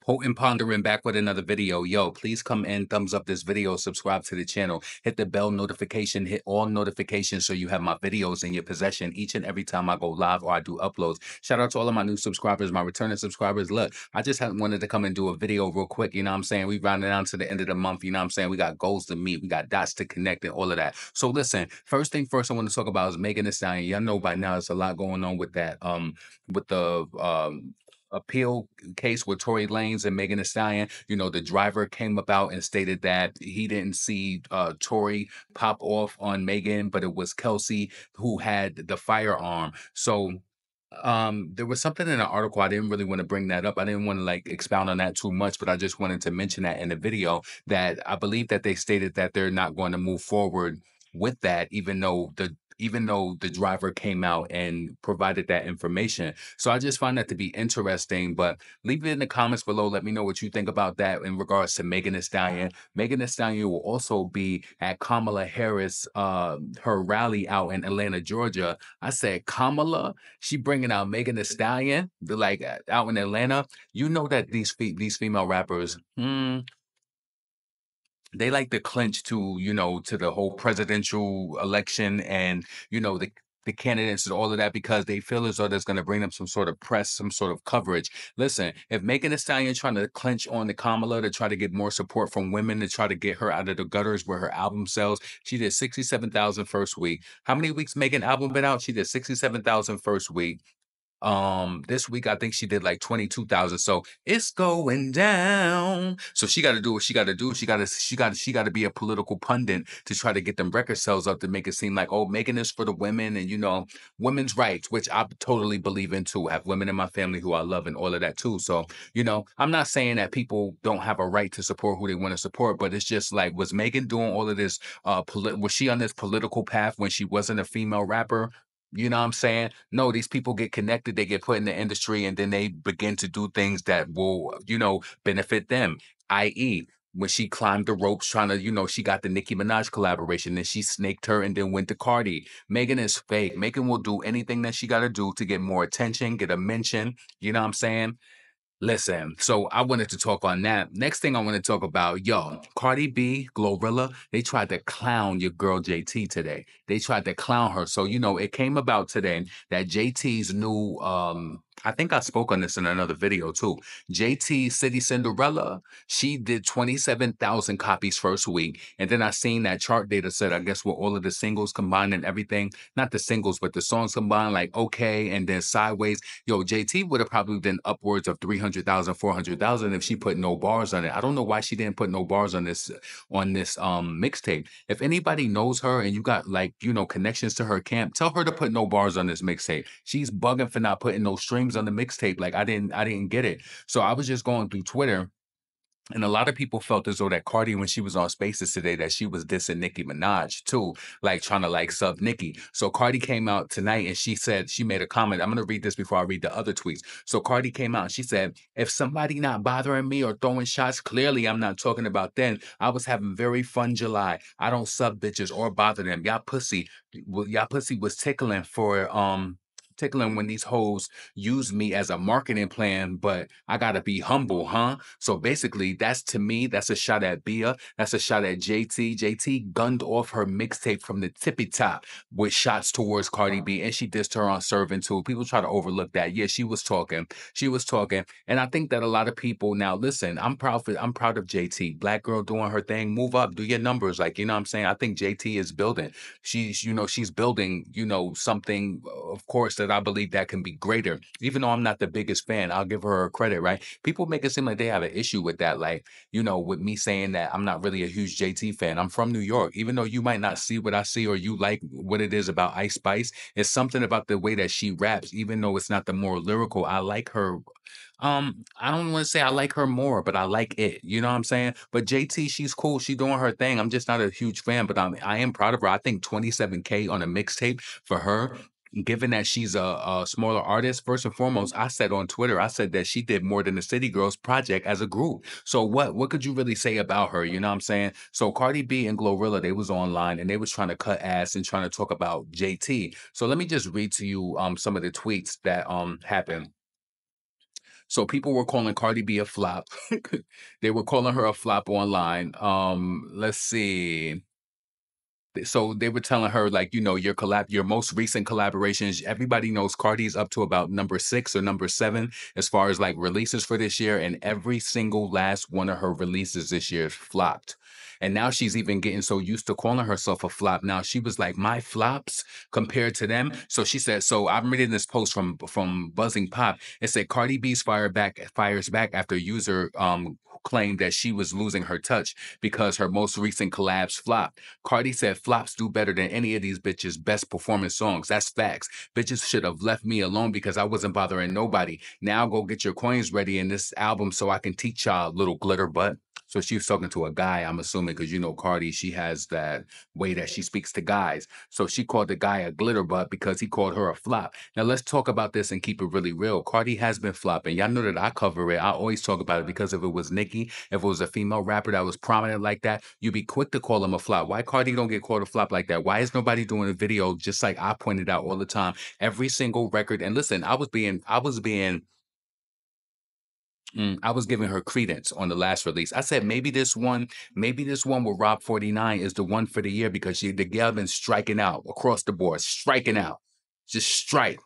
Potent Pondering back with another video. Yo, please come in, thumbs up this video, subscribe to the channel, hit the bell notification, hit all notifications so you have my videos in your possession each and every time I go live or I do uploads. Shout out to all of my new subscribers, my returning subscribers. Look, I just wanted to come and do a video real quick. You know what I'm saying? We rounding down to the end of the month. You know what I'm saying? We got goals to meet, we got dots to connect, and all of that. So listen, first thing first, I want to talk about is Megan Thee Stallion. Y'all know by now there's a lot going on with that. With the appeal case with Tory Lanez and Megan Thee Stallion. You know, the driver came about and stated that he didn't see Tory pop off on Megan, but it was Kelsey who had the firearm. So there was something in the article. I didn't really want to bring that up. I didn't want to like expound on that too much, but I just wanted to mention that in the video that I believe that they stated that they're not going to move forward with that, even though the driver came out and provided that information. So I just find that to be interesting. But leave it in the comments below. Let me know what you think about that in regards to Megan Thee Stallion. Megan Thee Stallion will also be at Kamala Harris, her rally out in Atlanta, Georgia. I said Kamala, she bringing out Megan Thee Stallion, out in Atlanta. You know that these female rappers, they like to clinch to, to the whole presidential election and, the candidates and all of that because they feel as though that's going to bring them some sort of press, some sort of coverage. Listen, if Megan Thee Stallion trying to clinch on the Kamala to try to get more support from women, to try to get her out of the gutters where her album sells, she did 67,000 first week. How many weeks Megan album been out? She did 67,000 first week. This week I think she did like 22,000. So it's going down. So she got to do what she got to do. She got to be a political pundit to try to get them record sales up to make it seem like, oh, Megan is for the women and women's rights, which I totally believe in too. I have women in my family who I love and all of that too. So, I'm not saying that people don't have a right to support who they want to support, but it's just like, was Megan doing all of this was she on this political path when she wasn't a female rapper? You know what I'm saying? No, these people get connected, they get put in the industry, and then they begin to do things that will, benefit them. I.e., when she climbed the ropes trying to, she got the Nicki Minaj collaboration, then she snaked her and then went to Cardi. Megan is fake. Megan will do anything that she got to do to get more attention, get a mention. You know what I'm saying? Listen, so I wanted to talk on that. Next thing I want to talk about, Cardi B, Glorilla, they tried to clown your girl JT today. They tried to clown her. So, it came about today that JT's new, I think I spoke on this in another video too. JT City Cinderella, she did 27,000 copies first week. And then I seen that chart data set, I guess, with all of the singles combined and everything, not the singles, but the songs combined, like Okay and then Sideways. Yo, JT would have probably been upwards of 300,000, 400,000 if she put no bars on it. I don't know why she didn't put no bars on this mixtape. If anybody knows her and you got connections to her camp, tell her to put no bars on this mixtape. She's bugging for not putting no streams on the mixtape. Like I didn't get it. So I was just going through Twitter. And a lot of people felt as though that Cardi, when she was on Spaces today, that she was dissing Nicki Minaj too, like trying to sub Nicki. So Cardi came out tonight and she made a comment. I'm gonna read this before I read the other tweets. So Cardi came out and she said, "If somebody not bothering me or throwing shots, clearly I'm not talking about them. I was having very fun July. I don't sub bitches or bother them. Y'all pussy was tickling when these hoes use me as a marketing plan, but I gotta be humble, huh?" So basically, to me, that's a shot at Bia. That's a shot at JT. JT gunned off her mixtape from the tippy top with shots towards Cardi B, and she dissed her on Serving too. People try to overlook that. Yeah, she was talking. She was talking. And I think that a lot of people now listen, I'm proud of JT. Black girl doing her thing. Move up, do your numbers. Like, you know what I'm saying? I think JT is building. She's building, something, of course, that I believe that can be greater. Even though I'm not the biggest fan, I'll give her credit, right? People make it seem like they have an issue with that, like, with me saying that I'm not really a huge JT fan. I'm from New York. Even though you might not see what I see or you like what it is about Ice Spice, it's something about the way that she raps, even though it's not the more lyrical. I like her. I don't want to say I like her more, but I like it. You know what I'm saying? But JT, she's cool. She's doing her thing. I'm just not a huge fan, but I am proud of her. I think 27K on a mixtape for her, given that she's a smaller artist. First and foremost, I said on Twitter, I said that she did more than the City Girls project as a group. So what could you really say about her? You know what I'm saying? So Cardi B and Glorilla, they was online and they was trying to cut ass and trying to talk about JT. So let me just read to you some of the tweets that happened. So people were calling Cardi B a flop. They were calling her a flop online. Let's see. So they were telling her, like, your most recent collaborations, everybody knows Cardi's up to about number 6 or number 7 as far as like releases for this year, and every single last one of her releases this year flopped. And now she's even getting so used to calling herself a flop. Now she was like, my flops compared to them. So she said, so I'm reading this post from Buzzing Pop. It said Cardi B's fires back after user claimed that she was losing her touch because her most recent collabs flopped. Cardi said flops do better than any of these bitches' best performance songs. That's facts. Bitches should have left me alone because I wasn't bothering nobody. Now go get your coins ready in this album so I can teach y'all, little glitter butt. So she was talking to a guy, I'm assuming, because Cardi, she has that way that she speaks to guys. So she called the guy a glitter butt because he called her a flop. Now let's talk about this and keep it really real. Cardi has been flopping. Y'all know that I cover it. I always talk about it because if it was Nicki, if it was a female rapper that was prominent like that, you'd be quick to call him a flop. Why Cardi don't get called a flop like that? Why is nobody doing a video just like I pointed out all the time? Every single record. And listen, I was giving her credence on the last release. I said maybe this one with Rob 49 is the one for the year because the gal been striking out across the board, striking out, just strike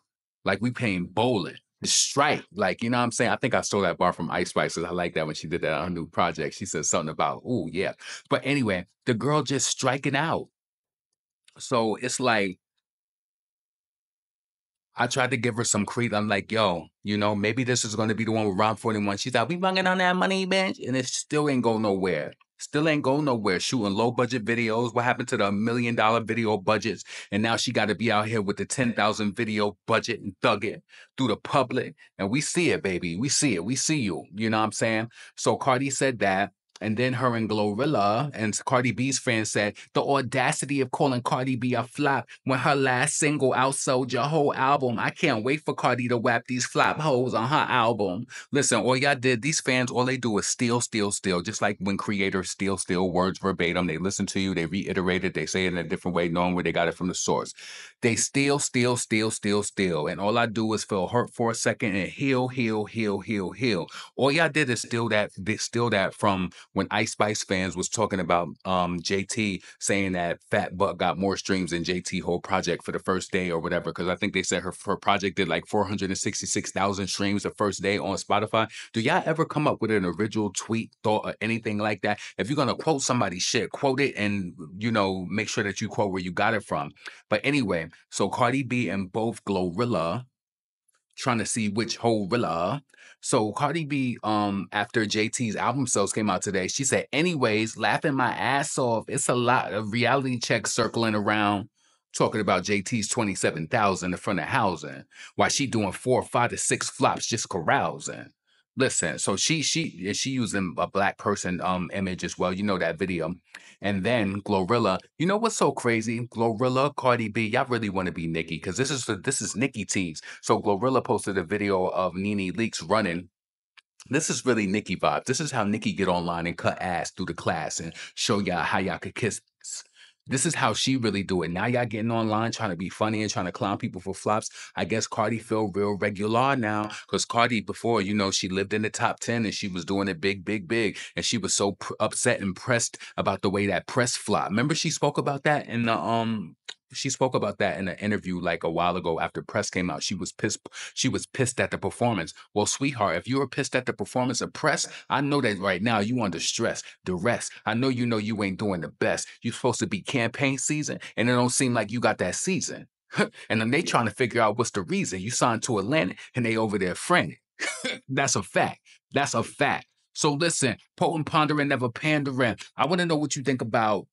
like we playing bowling. Just strike, like you know what I'm saying. I think I stole that bar from Ice Spice. 'Cause I like that when she did that on her new project. She said something about, "Oh yeah," but anyway, the girl just striking out. So it's like I tried to give her some creed. I'm like, yo, maybe this is going to be the one with Rob 41. She's like, we banging on that money bench. And it still ain't go nowhere. Still ain't go nowhere. Shooting low budget videos. What happened to the $1 million video budgets? And now she got to be out here with the 10,000 video budget and thug it through the public. And we see it, baby. We see it. We see you. You know what I'm saying? So Cardi said that. And then her and Glorilla and Cardi B's fans said, the audacity of calling Cardi B a flop when her last single outsold your whole album. I can't wait for Cardi to whap these flop hoes on her album. Listen, all y'all did, these fans, all they do is steal, steal, steal. Just like when creators steal words verbatim. They listen to you, they reiterate it, they say it in a different way, knowing where they got it from the source. They steal, steal, steal, steal, steal. And all I do is feel hurt for a second and heal, heal, heal, heal, heal. All y'all did is steal that from when Ice Spice fans was talking about JT saying that Fat Buck got more streams than JT whole project for the first day or whatever. Because I think they said her project did like 466,000 streams the first day on Spotify. Do y'all ever come up with an original tweet, thought, or anything like that? If you're gonna quote somebody's shit, quote it and make sure that you quote where you got it from. But anyway, so Cardi B and both Glorilla trying to see which whole Rilla. So Cardi B, after JT's album sales came out today, she said, anyways, laughing my ass off. It's a lot of reality checks circling around talking about JT's 27,000 in front of housing while she doing 4, 5 to 6 flops just carousing. Listen, so she using a black person image as well. You know that video. And then Glorilla, you know what's so crazy? Glorilla, Cardi B, y'all really want to be Nicki because this is Nicki tease. So Glorilla posted a video of Nene Leakes running. This is really Nicki vibe. This is how Nicki get online and cut ass through the class and show y'all how y'all could kiss. This is how she really do it. Now y'all getting online trying to be funny and trying to clown people for flops. I guess Cardi feel real regular now because Cardi before, she lived in the top 10 and she was doing it big, big, big. And she was so upset and pressed about the way that press flop. Remember she spoke about that in the she spoke about that in an interview like a while ago after press came out. She was pissed. She was pissed at the performance. Well, sweetheart, if you were pissed at the performance of press, I know that right now you under stress, duress. I know you ain't doing the best. You're supposed to be campaign season, and it don't seem like you got that season. And then they trying to figure out what's the reason. You signed to Atlantic, and they over there frantic. That's a fact. That's a fact. So listen, potent pondering, never pandering. I want to know what you think about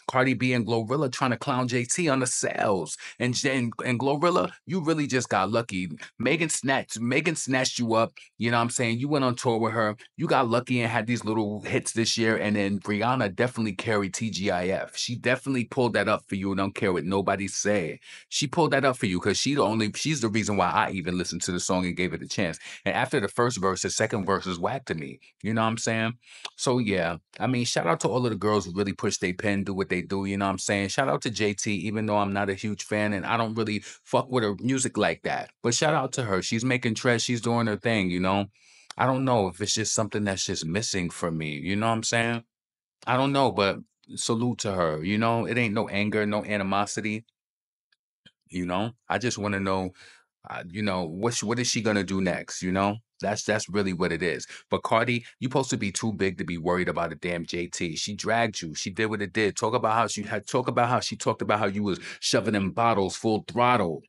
Cardi B and Glorilla trying to clown JT on the sales. And Glorilla, you really just got lucky. Megan snatched you up. You know what I'm saying? You went on tour with her. You got lucky and had these little hits this year. And then Brianna definitely carried TGIF. She definitely pulled that up for you. Don't care what nobody say. She pulled that up for you because she's the reason why I even listened to the song and gave it a chance. And after the first verse, the second verse was whack to me. You know what I'm saying? So yeah, I mean, shout out to all of the girls girls really push their pen, do what they do, you know what I'm saying? Shout out to JT, even though I'm not a huge fan and I don't really fuck with her music like that. But shout out to her. She's making tread, she's doing her thing, you know? I don't know if it's just something that's just missing for me, you know what I'm saying? I don't know, but salute to her, you know? It ain't no anger, no animosity, you know? I just want to know you know, what is she gonna do next? You know, that's really what it is. But Cardi, you supposed to be too big to be worried about a damn JT. She dragged you. She did what it did. Talk about how she talked about how you was shoving in bottles full throttle.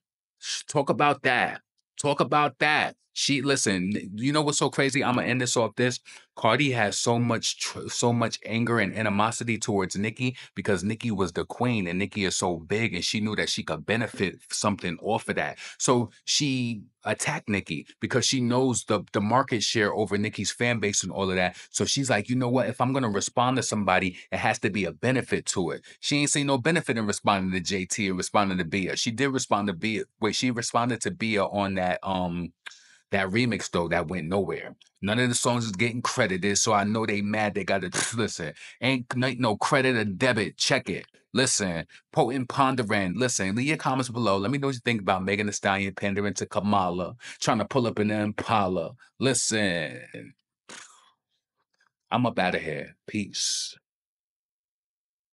Talk about that. Talk about that. She listen. You know what's so crazy? I'm gonna end this off this. Cardi has so much anger and animosity towards Nicki because Nicki was the queen and Nicki is so big and she knew that she could benefit something off of that. So she attacked Nicki because she knows the market share over Nicki's fan base and all of that. So she's like, you know what? If I'm gonna respond to somebody, it has to be a benefit to it. She ain't seen no benefit in responding to JT and responding to Bia. She did respond to Bia. Wait, she responded to Bia on that remix though that went nowhere. None of the songs is getting credited, so I know they mad. They got to listen. Ain't no credit or debit. Check it. Listen, potent pondering. Listen, leave your comments below. Let me know what you think about Megan Thee Stallion pandering to Kamala, trying to pull up an Impala. Listen, I'm up out of here. Peace.